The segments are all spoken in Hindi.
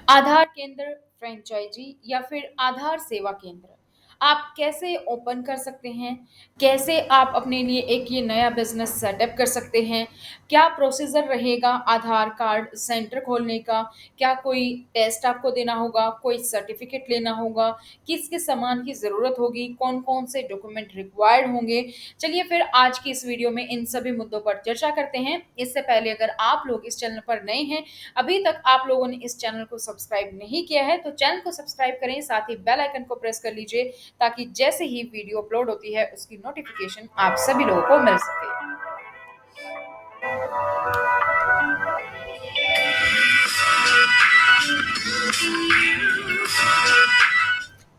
आधार केंद्र, फ्रेंचाइजी या फिर आधार सेवा केंद्र आप कैसे ओपन कर सकते हैं? कैसे आप अपने लिए एक ये नया बिज़नेस सेटअप कर सकते हैं? क्या प्रोसीजर रहेगा आधार कार्ड सेंटर खोलने का? क्या कोई टेस्ट आपको देना होगा? कोई सर्टिफ़िकेट लेना होगा? किस-किस सामान की ज़रूरत होगी? कौन-कौन से डॉक्यूमेंट रिक्वायर्ड होंगे? चलिए फिर आज की इस वीडियो में इन सभी मुद्दों पर चर्चा करते हैं। इससे पहले अगर आप लोग इस चैनल पर नए हैं, अभी तक आप लोगों ने इस चैनल को सब्सक्राइब नहीं किया है तो चैनल को सब्सक्राइब करें, साथ ही बेल आइकन को प्रेस कर लीजिए ताकि जैसे ही वीडियो अपलोड होती है उसकी नोटिफिकेशन आप सभी लोगों को मिल सके।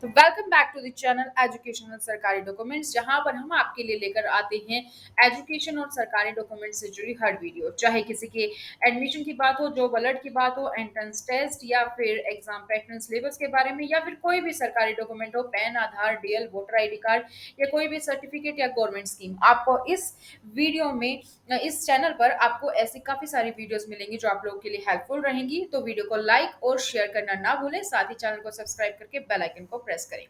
तो welcome back to the channel educational सरकारी डॉक्यूमेंट्स, जहां पर हम आपके लिए लेकर आते हैं एजुकेशन और सरकारी डॉक्यूमेंट्स से जुड़ी हर वीडियो। चाहे किसी के एडमिशन की बात हो, जॉब अलर्ट की बात हो, एंट्रेंस टेस्ट या फिर एग्जाम पैटर्न सिलेबस के बारे में, या फिर कोई भी सरकारी डॉक्यूमेंट हो, पैन, आधार, डीएल, वोटर आईडी कार्ड या कोई भी सर्टिफिकेट या गवर्नमेंट स्कीम, आपको इस वीडियो में इस चैनल पर आपको ऐसी काफ़ी सारी वीडियोस मिलेंगी जो आप लोगों के लिए हेल्पफुल रहेंगी। तो वीडियो को लाइक और शेयर करना ना भूलें, साथ ही चैनल को सब्सक्राइब करके बेल आइकन को प्रेस करें।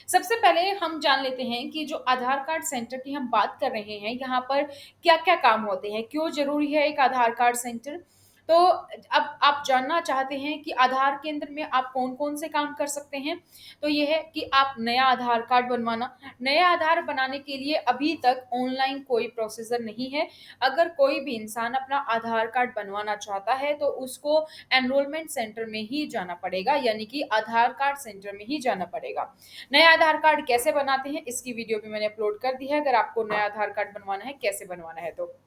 सबसे पहले हम जान लेते हैं कि जो आधार कार्ड सेंटर की हम बात कर रहे हैं, यहाँ पर क्या-क्या काम होते हैं? क्यों ज़रूरी है एक आधार कार्ड सेंटर? तो अब आप जानना चाहते हैं कि आधार केंद्र में आप कौन-कौन से काम कर सकते हैं? तो ये है कि आप नया आधार कार्ड बनवाना। नया आधार बनाने के लिए अभी तक ऑनलाइन कोई प्रोसीजर नहीं है। अगर कोई भी इंसान अपना आधार कार्ड बनवाना चाहता है, तो उसको एनरोलमेंट सेंटर में ही जाना पड़ेगा, यानी कि आधार कार्ड सेंटर में ही जाना पड़ेगा। नया आधार कार्ड कैसे बनाते हैं, इसकी वीडियो भी मैंने अपलोड कर दी है, अगर आपको नया आधार कार्ड बनवाना है, कैसे बनवाना है तो।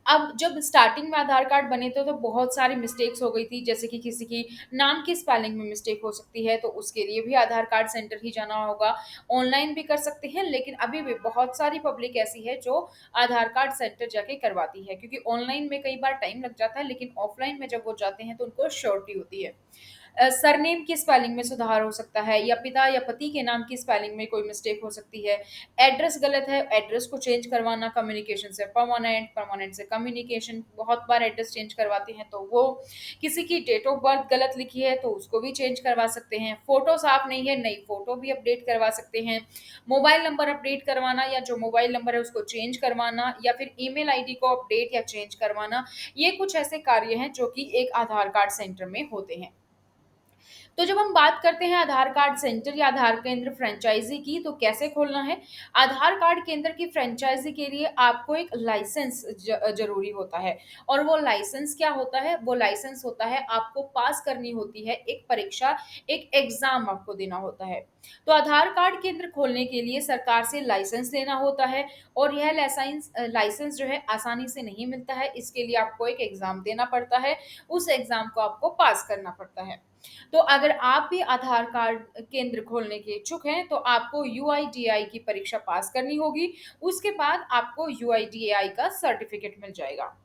अब जब स्टार्टिंग में आधार कार्ड बने थे तो बहुत सारी मिस्टेक्स हो गई थी, जैसे कि किसी की नाम की स्पेलिंग में मिस्टेक हो सकती है, तो उसके लिए भी आधार कार्ड सेंटर ही जाना होगा। ऑनलाइन भी कर सकते हैं, लेकिन अभी भी बहुत सारी पब्लिक ऐसी है जो आधार कार्ड सेंटर जाके करवाती है, क्योंकि ऑनलाइन में कई बार टाइम लग जाता है, लेकिन ऑफलाइन में जब वो जाते हैं तो उनको श्योरिटी होती है। सरनेम की स्पेलिंग में सुधार हो सकता है, या पिता या पति के नाम की स्पेलिंग में कोई मिस्टेक हो सकती है। एड्रेस गलत है, एड्रेस को चेंज करवाना, कम्युनिकेशन से परमानेंट, परमानेंट से कम्युनिकेशन, बहुत बार एड्रेस चेंज करवाते हैं तो वो। किसी की डेट ऑफ बर्थ गलत लिखी है तो उसको भी चेंज करवा सकते हैं। फ़ोटो साफ नहीं है, नई फ़ोटो भी अपडेट करवा सकते हैं। मोबाइल नंबर अपडेट करवाना, या जो मोबाइल नंबर है उसको चेंज करवाना, या फिर ईमेल आईडी को अपडेट या चेंज करवाना, ये कुछ ऐसे कार्य हैं जो कि एक आधार कार्ड सेंटर में होते हैं। तो जब हम बात करते हैं आधार कार्ड सेंटर या आधार केंद्र फ्रेंचाइजी की, तो कैसे खोलना है? आधार कार्ड केंद्र की फ्रेंचाइजी के लिए आपको एक लाइसेंस ज़रूरी होता है, और वो लाइसेंस क्या होता है? वो लाइसेंस होता है, आपको पास करनी होती है एक परीक्षा, एक एग्ज़ाम आपको देना होता है। तो आधार कार्ड केंद्र खोलने के लिए सरकार से लाइसेंस लेना होता है, और यह लाइसेंस जो है आसानी से नहीं मिलता है, इसके लिए आपको एक एग्ज़ाम देना पड़ता है, उस एग्ज़ाम को आपको पास करना पड़ता है। तो अगर आप भी आधार कार्ड केंद्र खोलने के इच्छुक हैं, तो आपको यूआईडीएआई की परीक्षा पास करनी होगी। उसके बाद आपको यूआईडीएआई का सर्टिफ़िकेट मिल जाएगा।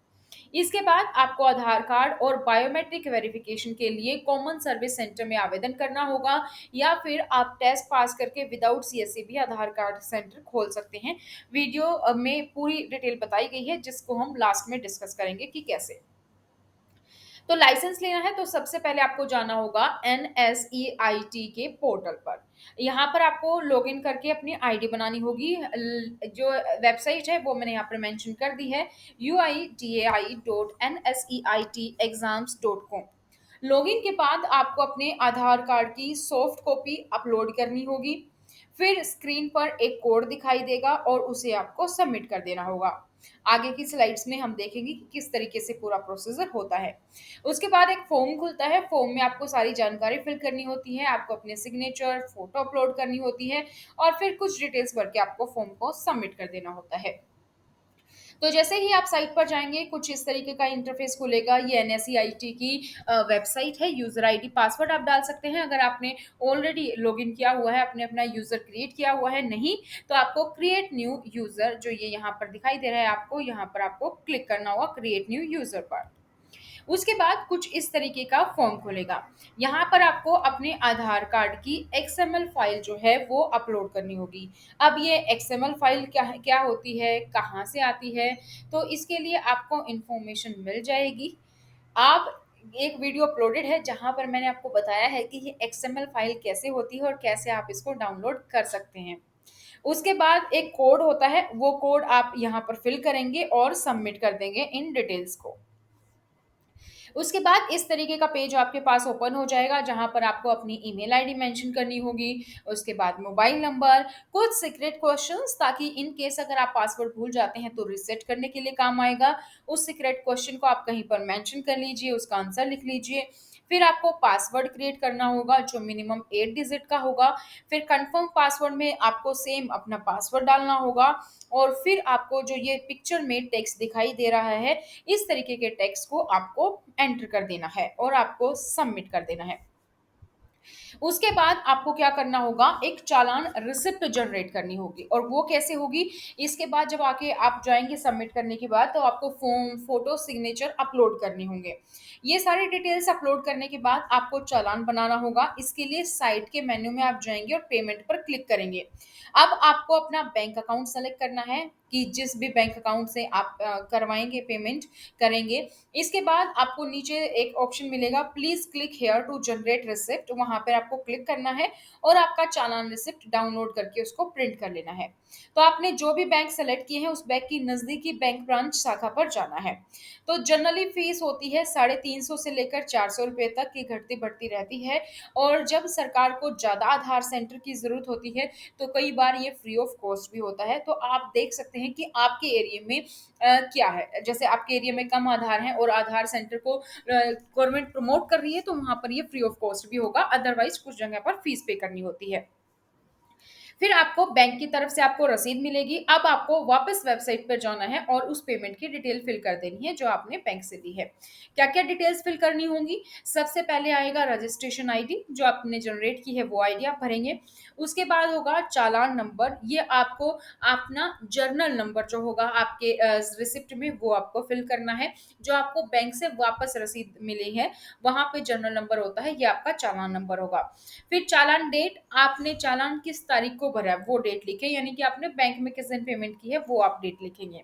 इसके बाद आपको आधार कार्ड और बायोमेट्रिक वेरिफ़िकेशन के लिए कॉमन सर्विस सेंटर में आवेदन करना होगा, या फिर आप टेस्ट पास करके विदाउट सीएससी भी आधार कार्ड सेंटर खोल सकते हैं। वीडियो में पूरी डिटेल बताई गई है, जिसको हम लास्ट में डिस्कस करेंगे कि कैसे। तो लाइसेंस लेना है तो सबसे पहले आपको जाना होगा एनएसईआईटी के पोर्टल पर। यहाँ पर आपको लॉगिन करके अपनी आईडी बनानी होगी। जो वेबसाइट है वो मैंने यहाँ पर मेंशन कर दी है, uidai.nseitetexams.com। लॉगिन के बाद आपको अपने आधार कार्ड की सॉफ्ट कॉपी अपलोड करनी होगी। फिर स्क्रीन पर एक कोड दिखाई देगा और उसे आपको सबमिट कर देना होगा। आगे की स्लाइड्स में हम देखेंगे कि किस तरीके से पूरा प्रोसीजर होता है। उसके बाद एक फॉर्म खुलता है, फॉर्म में आपको सारी जानकारी फिल करनी होती है, आपको अपने सिग्नेचर, फोटो अपलोड करनी होती है, और फिर कुछ डिटेल्स भर के आपको फॉर्म को सबमिट कर देना होता है। तो जैसे ही आप साइट पर जाएँगे, कुछ इस तरीके का इंटरफ़ेस खुलेगा। ये एनएसईआईटी की वेबसाइट है। यूज़र आईडी, पासवर्ड आप डाल सकते हैं अगर आपने ऑलरेडी लॉगिन किया हुआ है, आपने अपना यूज़र क्रिएट किया हुआ है। नहीं, तो आपको क्रिएट न्यू यूज़र, जो ये यहाँ पर दिखाई दे रहा है आपको, यहाँ पर आपको क्लिक करना होगा क्रिएट न्यू यूज़र पर। उसके बाद कुछ इस तरीके का फॉर्म खुलेगा। यहाँ पर आपको अपने आधार कार्ड की एक्सएमएल फाइल जो है वो अपलोड करनी होगी। अब ये एक्सएमएल फाइल क्या होती है, कहाँ से आती है? तो इसके लिए आपको इन्फॉर्मेशन मिल जाएगी। आप एक वीडियो अपलोडेड है जहाँ पर मैंने आपको बताया है कि ये एक्सएमएल फाइल कैसे होती है और कैसे आप इसको डाउनलोड कर सकते हैं। उसके बाद एक कोड होता है, वो कोड आप यहाँ पर फिल करेंगे और सबमिट कर देंगे इन डिटेल्स को। उसके बाद इस तरीके का पेज आपके पास ओपन हो जाएगा जहाँ पर आपको अपनी ईमेल आईडी मेंशन करनी होगी, उसके बाद मोबाइल नंबर, कुछ सीक्रेट क्वेश्चंस ताकि इन केस अगर आप पासवर्ड भूल जाते हैं तो रीसेट करने के लिए काम आएगा। उस सीक्रेट क्वेश्चन को आप कहीं पर मेंशन कर लीजिए, उसका आंसर लिख लीजिए। फिर आपको पासवर्ड क्रिएट करना होगा जो मिनिमम 8 डिजिट का होगा। फिर कंफर्म पासवर्ड में आपको सेम अपना पासवर्ड डालना होगा और फिर आपको जो ये पिक्चर में टेक्स्ट दिखाई दे रहा है, इस तरीके के टेक्स्ट को आपको एंटर कर देना है और आपको सबमिट कर देना है। उसके बाद आपको क्या करना होगा, एक चालान रिसिप्ट जनरेट करनी होगी और वो कैसे होगी, इसके बाद जब आके आप जाएंगे सबमिट करने के बाद तो आपको फॉर्म, फोटो, सिग्नेचर अपलोड करने होंगे। ये सारी डिटेल्स अपलोड करने के बाद आपको चालान बनाना होगा। इसके लिए साइट के मेन्यू में आप जाएंगे और पेमेंट पर क्लिक करेंगे। अब आपको अपना बैंक अकाउंट सेलेक्ट करना है कि जिस भी बैंक अकाउंट से आप करवाएंगे, पेमेंट करेंगे। इसके बाद आपको नीचे एक ऑप्शन मिलेगा, please click here to generate receipt, वहां पर आपको क्लिक करना है और आपका चालान रिसिप्ट डाउनलोड करके उसको प्रिंट कर लेना है। तो आपने जो भी बैंक सेलेक्ट किए हैं उस बैंक की नजदीकी बैंक ब्रांच शाखा पर जाना है। तो जनरली फीस होती है 350 से लेकर 400 रुपए तक की, घटती बढ़ती रहती है। और जब सरकार को ज्यादा आधार सेंटर की जरूरत होती है तो कई बार ये फ्री ऑफ कॉस्ट भी होता है। तो आप देख सकते हैं कि आपके एरिया में क्या है, जैसे आपके एरिया में कम आधार है और आधार सेंटर को गवर्नमेंट प्रमोट कर रही है तो वहां पर ये फ्री ऑफ कॉस्ट भी होगा, अदरवाइज कुछ जगह पर फीस पे करनी होती है। फिर आपको बैंक की तरफ से आपको रसीद मिलेगी। अब आपको वापस वेबसाइट पर जाना है और उस पेमेंट की डिटेल फिल कर देनी है जो आपने बैंक से ली है। क्या क्या डिटेल्स फिल करनी होंगी, सबसे पहले आएगा रजिस्ट्रेशन आईडी, जो आपने जनरेट की है वो आईडी आप भरेंगे। उसके बाद होगा चालान नंबर, ये आपको अपना जर्नल नंबर जो होगा आपके रिसिप्ट में वो आपको फिल करना है। जो आपको बैंक से वापस रसीद मिली है वहां पे जर्नल नंबर होता है, ये आपका चालान नंबर होगा। फिर चालान डेट, आपने चालान किस तारीख को भरा है वो डेट लिखें, यानी कि आपने बैंक में किस दिन पेमेंट की है वो आप डेट लिखेंगे।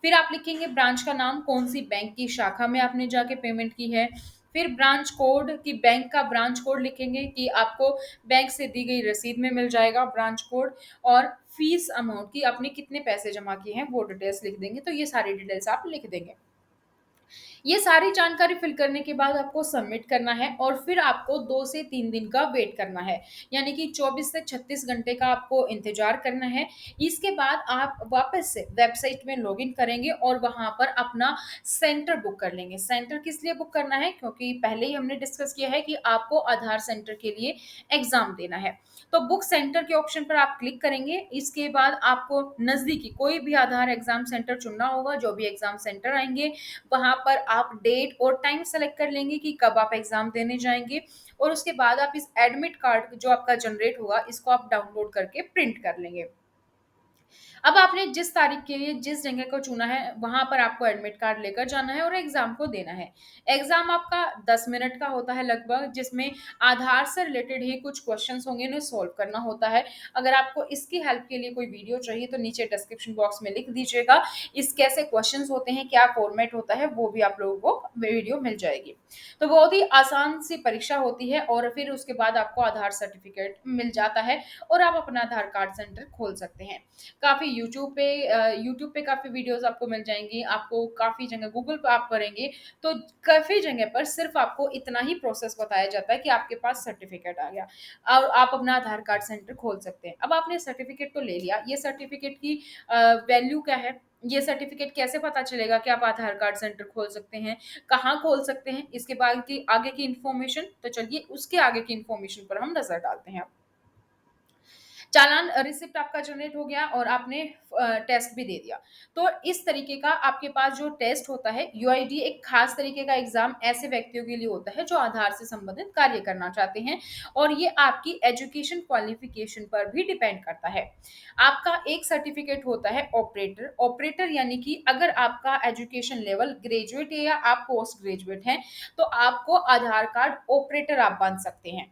फिर आप लिखेंगे ब्रांच का नाम, कौन सी बैंक की शाखा में आपने जाके पेमेंट की है। फिर ब्रांच कोड कि बैंक का ब्रांच कोड लिखेंगे कि आपको बैंक से दी गई रसीद में मिल जाएगा ब्रांच कोड। और फीस अमाउंट की आपने कितने पैसे जमा किए हैं वो डिटेल्स लिख देंगे। तो ये सारी डिटेल्स आप लिख देंगे। ये सारी जानकारी फिल करने के बाद आपको सबमिट करना है और फिर आपको 2 से 3 दिन का वेट करना है, यानी कि 24 से 36 घंटे का आपको इंतजार करना है। इसके बाद आप वापस से वेबसाइट में लॉगिन करेंगे और वहां पर अपना सेंटर बुक कर लेंगे। सेंटर किस लिए बुक करना है, क्योंकि पहले ही हमने डिस्कस किया है कि आपको आधार सेंटर के लिए एग्जाम देना है। तो बुक सेंटर के ऑप्शन पर आप क्लिक करेंगे। इसके बाद आपको नजदीकी कोई भी आधार एग्जाम सेंटर चुनना होगा। जो भी एग्जाम सेंटर आएंगे वहां पर आप डेट और टाइम सेलेक्ट कर लेंगे कि कब आप एग्जाम देने जाएंगे। और उसके बाद आप इस एडमिट कार्ड जो आपका जनरेट होगा इसको आप डाउनलोड करके प्रिंट कर लेंगे। अब आपने जिस तारीख के लिए जिस जगह को चुना है वहां पर आपको एडमिट कार्ड लेकर जाना है और एग्जाम को देना है। एग्जाम आपका 10 मिनट का होता है लगभग, जिसमें आधार से रिलेटेड ही कुछ क्वेश्चंस होंगे, इन्हें सॉल्व करना होता है। अगर आपको इसकी हेल्प के लिए कोई वीडियो चाहिए तो नीचे डिस्क्रिप्शन बॉक्स में लिख दीजिएगा, इस कैसे क्वेश्चंस होते हैं, क्या फॉर्मेट होता है, वो भी आप लोगों को वीडियो मिल जाएगी। तो बहुत ही आसान सी परीक्षा होती है और फिर उसके बाद आपको आधार सर्टिफिकेट मिल जाता है और आप अपना आधार कार्ड सेंटर खोल सकते हैं। काफ़ी यूट्यूब पे काफ़ी वीडियोस आपको मिल जाएंगी। आपको काफ़ी जगह गूगल पे आप करेंगे तो काफ़ी जगह पर सिर्फ आपको इतना ही प्रोसेस बताया जाता है कि आपके पास सर्टिफिकेट आ गया और आप अपना आधार कार्ड सेंटर खोल सकते हैं। अब आपने सर्टिफिकेट तो ले लिया, ये सर्टिफिकेट की वैल्यू क्या है, ये सर्टिफिकेट कैसे पता चलेगा कि आप आधार कार्ड सेंटर खोल सकते हैं, कहाँ खोल सकते हैं, इसके बाद की आगे की इन्फॉर्मेशन, तो चलिए उसके आगे की इन्फॉर्मेशन पर हम नजर डालते हैं। चालान रिसिप्ट आपका जनरेट हो गया और आपने टेस्ट भी दे दिया। तो इस तरीके का आपके पास जो टेस्ट होता है, यूआईडी एक खास तरीके का एग्जाम ऐसे व्यक्तियों के लिए होता है जो आधार से संबंधित कार्य करना चाहते हैं और ये आपकी एजुकेशन क्वालिफिकेशन पर भी डिपेंड करता है। आपका एक सर्टिफिकेट होता है ऑपरेटर। ऑपरेटर यानी कि अगर आपका एजुकेशन लेवल ग्रेजुएट है या आप पोस्ट ग्रेजुएट हैं तो आपको आधार कार्ड ऑपरेटर आप बन सकते हैं।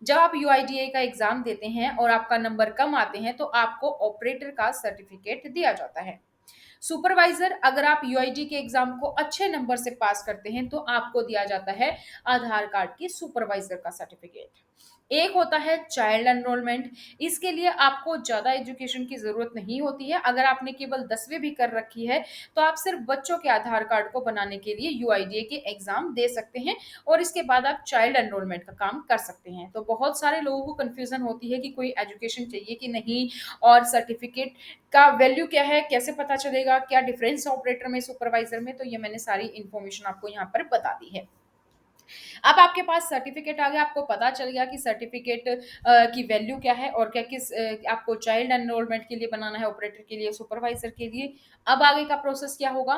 जब आप यूआईडीए का एग्जाम देते हैं और आपका नंबर कम आते हैं तो आपको ऑपरेटर का सर्टिफिकेट दिया जाता है। सुपरवाइजर, अगर आप यूआईडी के एग्जाम को अच्छे नंबर से पास करते हैं तो आपको दिया जाता है आधार कार्ड की सुपरवाइजर का सर्टिफिकेट। एक होता है चाइल्ड एनरोलमेंट। इसके लिए आपको ज़्यादा एजुकेशन की ज़रूरत नहीं होती है। अगर आपने केवल 10वीं भी कर रखी है, तो आप सिर्फ बच्चों के आधार कार्ड को बनाने के लिए यूआईडीए के एग्ज़ाम दे सकते हैं और इसके बाद आप चाइल्ड एनरोलमेंट का काम कर सकते हैं। तो बहुत सारे लोगों को कन्फ्यूज़न होती है कि कोई एजुकेशन चाहिए कि नहीं, और सर्टिफिकेट का वैल्यू क्या है, कैसे पता चलेगा, क्या डिफरेंस है ऑपरेटर में, सुपरवाइज़र में। तो ये मैंने सारी इन्फॉर्मेशन आपको यहाँ पर बता दी है। अब आपके पास सर्टिफिकेट आ गया, आपको पता चल गया कि सर्टिफिकेट की वैल्यू क्या है और क्या आपको चाइल्ड एनरोलमेंट के लिए बनाना है, ऑपरेटर के लिए, सुपरवाइजर के लिए। अब आगे का प्रोसेस क्या होगा?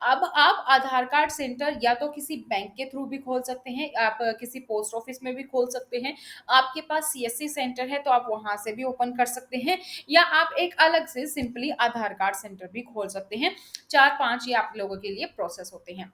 अब आप आधार कार्ड सेंटर या तो किसी बैंक के थ्रू भी खोल सकते हैं, आप किसी पोस्ट ऑफिस में भी खोल सकते हैं। आपके पास सीएससी सेंटर है तो आप वहां से भी ओपन कर सकते हैं, या आप एक अलग से सिंपली आधार कार्ड सेंटर भी खोल सकते हैं। 4-5 ये आप लोगों के लिए प्रोसेस होते हैं।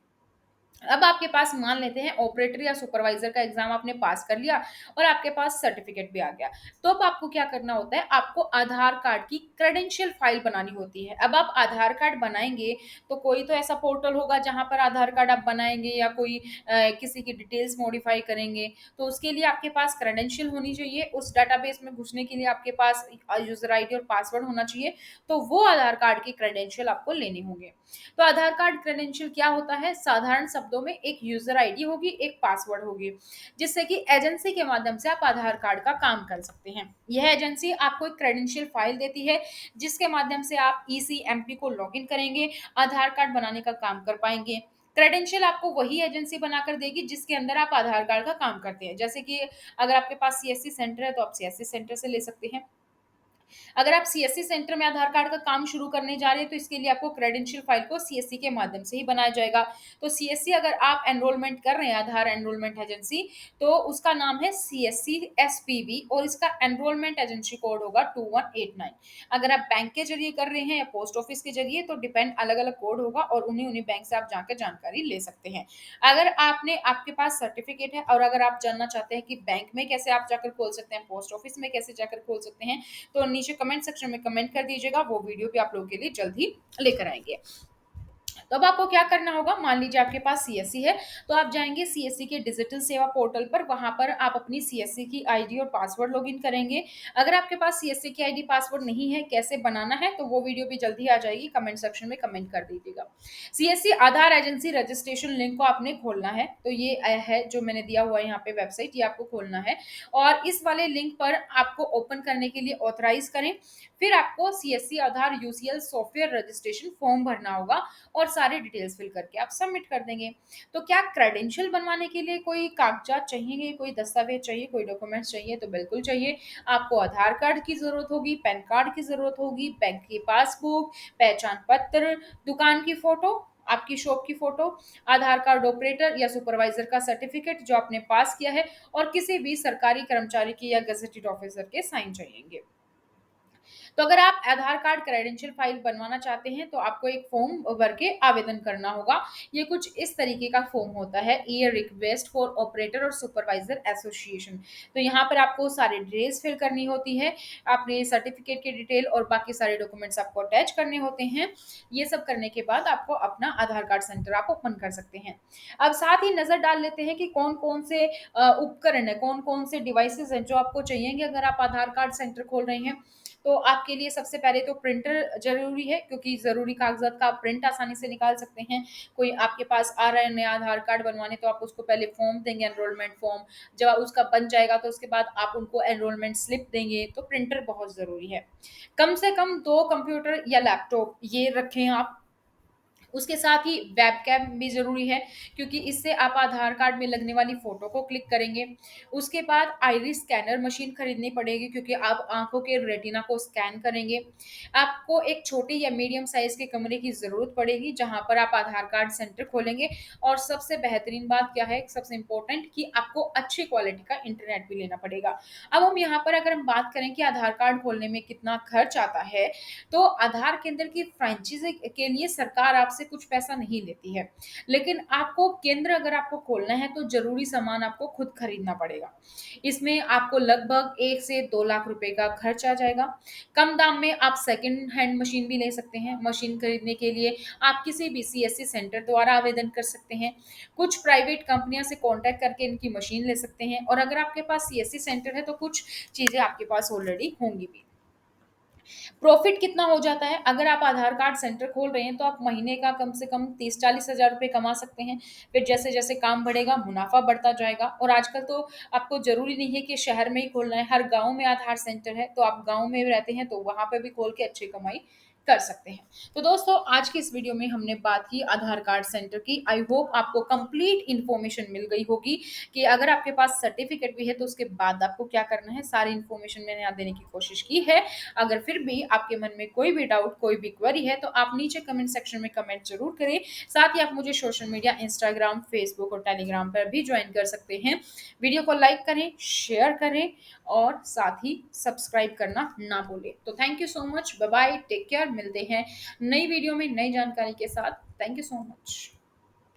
अब आपके पास मान लेते हैं ऑपरेटर या सुपरवाइजर का एग्जाम आपने पास कर लिया और आपके पास सर्टिफिकेट भी आ गया। तो अब आपको क्या करना होता है, आपको आधार कार्ड की क्रेडेंशियल फाइल बनानी होती है। अब आप आधार कार्ड बनाएंगे तो कोई तो ऐसा पोर्टल होगा जहां पर आधार कार्ड आप बनाएंगे, या कोई किसी की डिटेल्स मॉडिफाई करेंगे। तो उसके लिए आपके पास क्रेडेंशियल होनी चाहिए। उस डाटाबेस में घुसने के लिए आपके पास यूजर आईडी और पासवर्ड होना चाहिए। तो वो आधार कार्ड की क्रेडेंशियल आपको लेने होंगे। तो आधार कार्ड क्रेडेंशियल क्या होता है? साधारण शब्दों में एक यूजर आईडी होगी, एक पासवर्ड होगी, जिससे कि एजेंसी के माध्यम से आप आधार कार्ड का काम कर सकते हैं। यह एजेंसी आपको एक क्रेडेंशियल फाइल देती है, जिसके माध्यम से आप ईसीएमपी को लॉगिन करेंगे, आधार कार्ड बनाने का काम कर पाएंगे। क्रेडेंशियल आपको वही एजेंसी बनाकर देगी जिसके अंदर आप आधार कार्ड का काम करते हैं। जैसे कि अगर आपके पास सीएससी सेंटर है तो आप सीएससी सेंटर से ले सकते हैं। अगर आप सीएससी सेंटर में आधार कार्ड का काम शुरू करने जा रहे हैं तो इसके लिए आपको क्रेडेंशियल फाइल को सीएससी के माध्यम से ही बनाया जाएगा। तो सीएससी अगर आप एनरोलमेंट कर रहे हैं आधार एनरोलमेंट एजेंसी, तो उसका नाम है सीएससी एसपीबी और इसका एनरोलमेंट एजेंसी कोड होगा 2189। अगर आप बैंक के जरिए कर रहे हैं या पोस्ट ऑफिस के जरिए तो डिपेंड अलग अलग कोड होगा और उन्हीं उन्हीं बैंक से आप जाकर जानकारी ले सकते हैं। अगर आपने आपके पास सर्टिफिकेट है और अगर आप जानना चाहते हैं कि बैंक में कैसे आप जाकर खोल सकते हैं, पोस्ट ऑफिस में कैसे जाकर खोल सकते हैं, तो नीचे कमेंट सेक्शन में कमेंट कर दीजिएगा। वो वीडियो भी आप लोगों के लिए जल्द ही लेकर आएंगे। तो अब आपको क्या करना होगा, मान लीजिए आपके पास सीएससी है, तो आप जाएंगे सीएससी के डिजिटल सेवा पोर्टल पर। वहां पर आप अपनी सीएससी की आईडी और पासवर्ड लॉगिन करेंगे। अगर आपके पास सीएससी की आईडी पासवर्ड नहीं है, कैसे बनाना है, तो वो वीडियो भी जल्दी आ जाएगी। कमेंट सेक्शन में कमेंट कर दीजिएगा। सीएससी आधार एजेंसी रजिस्ट्रेशन लिंक को आपने खोलना है। तो ये है जो मैंने दिया हुआ है यहाँ पे वेबसाइट, ये आपको खोलना है और इस वाले लिंक पर आपको ओपन करने के लिए ऑथराइज करें। फिर आपको सीएससी आधार यूसीएल सॉफ्टवेयर रजिस्ट्रेशन फॉर्म भरना होगा और सारे डिटेल्स फिल करके आप सबमिट कर देंगे। तो क्या क्रेडेंशियल बनवाने के लिए कोई कागजात चाहिए, कोई दस्तावेज चाहिए, कोई डॉक्यूमेंट्स चाहिए? तो बिल्कुल चाहिए। आपको आधार कार्ड की जरूरत होगी, पैन कार्ड की जरूरत होगी, बैंक की पासबुक, पहचान पत्र, दुकान की फोटो, आपकी शॉप की फोटो, आधार कार्ड ऑपरेटर या सुपरवाइजर का सर्टिफिकेट जो आपने पास किया है, और किसी भी सरकारी कर्मचारी की या गजेटेड ऑफिसर के साइन चाहिए। तो अगर आप आधार कार्ड क्रेडेंशियल फाइल बनवाना चाहते हैं तो आपको एक फॉर्म भर के आवेदन करना होगा। ये कुछ इस तरीके का फॉर्म होता है, ईयर रिक्वेस्ट फॉर ऑपरेटर और सुपरवाइजर एसोसिएशन। तो यहाँ पर आपको सारी डिटेल्स फिल करनी होती है, अपने सर्टिफिकेट की डिटेल और बाकी सारे डॉक्यूमेंट्स आपको अटैच करने होते हैं। ये सब करने के बाद आपको अपना आधार कार्ड सेंटर आप ओपन कर सकते हैं। अब साथ ही नजर डाल लेते हैं कि कौन कौन से उपकरण है, कौन कौन से डिवाइसेस हैं जो आपको चाहिएंगे अगर आप आधार कार्ड सेंटर खोल रहे हैं। तो आपके लिए सबसे पहले तो प्रिंटर ज़रूरी है, क्योंकि ज़रूरी कागज़ात का आप प्रिंट आसानी से निकाल सकते हैं। कोई आपके पास आ रहा है नया आधार कार्ड बनवाने, तो आप उसको पहले फॉर्म देंगे, एनरोलमेंट फॉर्म। जब उसका बन जाएगा तो उसके बाद आप उनको एनरोलमेंट स्लिप देंगे। तो प्रिंटर बहुत ज़रूरी है। कम से कम 2 कंप्यूटर या लैपटॉप ये रखें आप। उसके साथ ही वेबकैम भी ज़रूरी है, क्योंकि इससे आप आधार कार्ड में लगने वाली फ़ोटो को क्लिक करेंगे। उसके बाद आइरिस स्कैनर मशीन खरीदनी पड़ेगी, क्योंकि आप आँखों के रेटिना को स्कैन करेंगे। आपको एक छोटे या मीडियम साइज़ के कमरे की ज़रूरत पड़ेगी, जहाँ पर आप आधार कार्ड सेंटर खोलेंगे। और सबसे बेहतरीन बात क्या है, सबसे इम्पोर्टेंट, कि आपको अच्छी क्वालिटी का इंटरनेट भी लेना पड़ेगा। अब हम यहाँ पर अगर हम बात करें कि आधार कार्ड खोलने में कितना खर्च आता है, तो आधार केंद्र की फ्रेंचाइजी के लिए सरकार आपसे आपसे कुछ पैसा नहीं लेती है। लेकिन आपको केंद्र अगर आपको खोलना है तो ज़रूरी सामान आपको खुद खरीदना पड़ेगा। इसमें आपको लगभग 1 से 2 लाख रुपए का खर्च आ जाएगा। कम दाम में आप सेकंड हैंड मशीन भी ले सकते हैं। मशीन खरीदने के लिए आप किसी भी सीएससी सेंटर द्वारा आवेदन कर सकते हैं। कुछ प्राइवेट कंपनियों से कॉन्टैक्ट करके इनकी मशीन ले सकते हैं और अगर आपके पास सीएससी सेंटर है तो कुछ चीज़ें आपके पास ऑलरेडी होंगी भी। प्रॉफिट कितना हो जाता है? अगर आप आधार कार्ड सेंटर खोल रहे हैं तो आप महीने का कम से कम 30-40 हज़ार रुपए कमा सकते हैं। फिर जैसे-जैसे काम बढ़ेगा, मुनाफ़ा बढ़ता जाएगा और आजकल तो आपको ज़रूरी नहीं है कि शहर में ही खोलना है, हर गाँव में आधार सेंटर है, तो आप गाँव में रहते हैं तो वहाँ पे भी खोल के अच्छी कमाई कर सकते हैं। तो दोस्तों आज की इस वीडियो में हमने बात की आधार कार्ड सेंटर की। आई होप आपको कंप्लीट इन्फॉर्मेशन मिल गई होगी कि अगर आपके पास सर्टिफिकेट भी है तो उसके बाद आपको क्या करना है, सारी इन्फॉर्मेशन मैंने यहाँ देने की कोशिश की है। अगर फिर भी आपके मन में कोई भी डाउट, कोई भी क्वेरी है तो आप नीचे कमेंट सेक्शन में कमेंट ज़रूर करें। साथ ही आप मुझे सोशल मीडिया इंस्टाग्राम, फेसबुक और टेलीग्राम पर भी जॉइन कर सकते हैं। वीडियो को लाइक करें, शेयर करें और साथ ही सब्सक्राइब करना ना भूलें। तो thank you so much, bye bye, take care, मिलते हैं नई वीडियो में नई जानकारी के साथ। Thank you so much.